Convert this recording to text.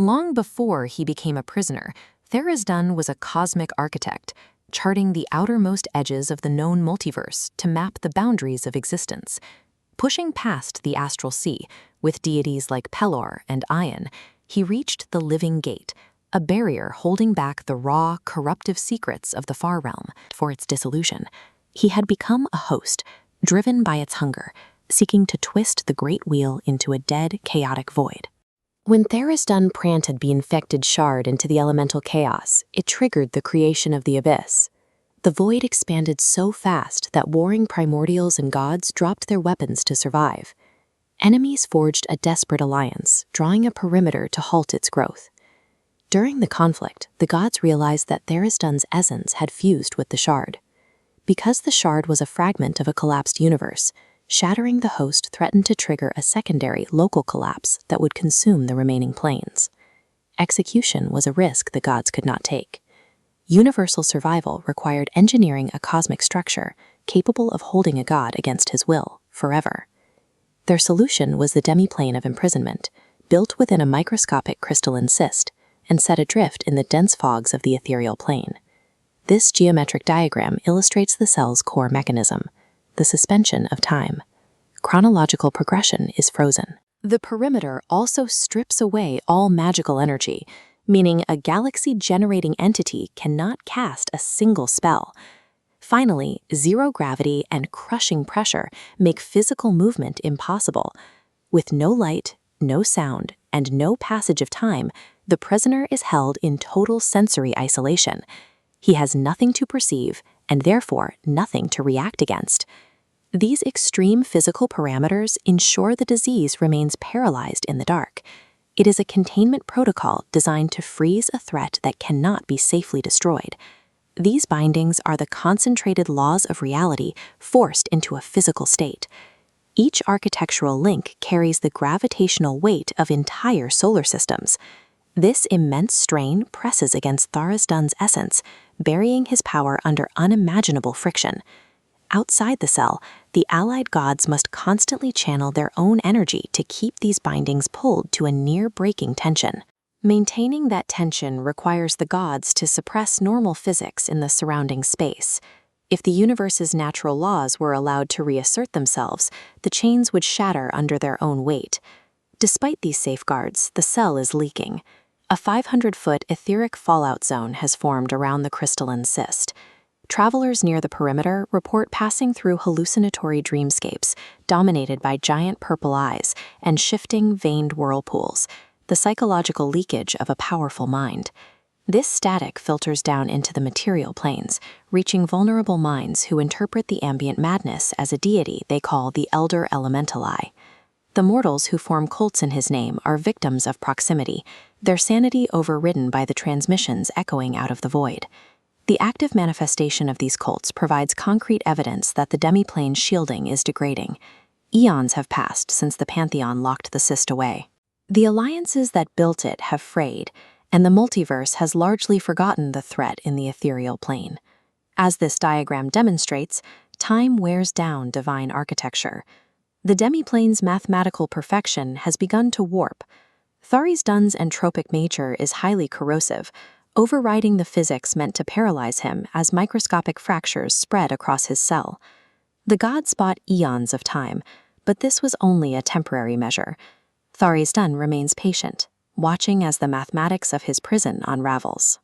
Long before he became a prisoner, Tharizdun was a cosmic architect, charting the outermost edges of the known multiverse to map the boundaries of existence. Pushing past the astral sea, with deities like Pelor and Ion, he reached the living gate, a barrier holding back the raw, corruptive secrets of the far realm for its dissolution. He had become a host, driven by its hunger, seeking to twist the great wheel into a dead, chaotic void. When Tharizdun planted the infected shard into the elemental chaos, it triggered the creation of the abyss. The void expanded so fast that warring primordials and gods dropped their weapons to survive. Enemies forged a desperate alliance, drawing a perimeter to halt its growth. During the conflict, the gods realized that Tharizdun's essence had fused with the shard. Because the shard was a fragment of a collapsed universe, shattering the host threatened to trigger a secondary local collapse that would consume the remaining planes. Execution was a risk the gods could not take. Universal survival required engineering a cosmic structure capable of holding a god against his will forever. Their solution was the Demiplane of Imprisonment, built within a microscopic crystalline cyst and set adrift in the dense fogs of the ethereal plane. This geometric diagram illustrates the cell's core mechanism, the suspension of time. Chronological progression is frozen. The perimeter also strips away all magical energy, meaning a galaxy-generating entity cannot cast a single spell. Finally, zero gravity and crushing pressure make physical movement impossible. With no light, no sound, and no passage of time, the prisoner is held in total sensory isolation. He has nothing to perceive, and therefore nothing to react against. These extreme physical parameters ensure the disease remains paralyzed in the dark. It is a containment protocol designed to freeze a threat that cannot be safely destroyed. These bindings are the concentrated laws of reality forced into a physical state. Each architectural link carries the gravitational weight of entire solar systems. This immense strain presses against Tharizdun's essence, burying his power under unimaginable friction. Outside the cell, the allied gods must constantly channel their own energy to keep these bindings pulled to a near-breaking tension. Maintaining that tension requires the gods to suppress normal physics in the surrounding space. If the universe's natural laws were allowed to reassert themselves, the chains would shatter under their own weight. Despite these safeguards, the cell is leaking. A 500-foot etheric fallout zone has formed around the crystalline cyst. Travelers near the perimeter report passing through hallucinatory dreamscapes dominated by giant purple eyes and shifting, veined whirlpools, the psychological leakage of a powerful mind. This static filters down into the material planes, reaching vulnerable minds who interpret the ambient madness as a deity they call the Elder Elementali. The mortals who form cults in his name are victims of proximity, their sanity overridden by the transmissions echoing out of the void. The active manifestation of these cults provides concrete evidence that the demiplane shielding is degrading. Eons have passed since the Pantheon locked the cyst away. The alliances that built it have frayed, and the multiverse has largely forgotten the threat in the ethereal plane. As this diagram demonstrates, time wears down divine architecture. The demiplane's mathematical perfection has begun to warp. Tharizdun's entropic nature is highly corrosive, overriding the physics meant to paralyze him as microscopic fractures spread across his cell. The gods bought eons of time, but this was only a temporary measure. Tharizdun remains patient, watching as the mathematics of his prison unravels.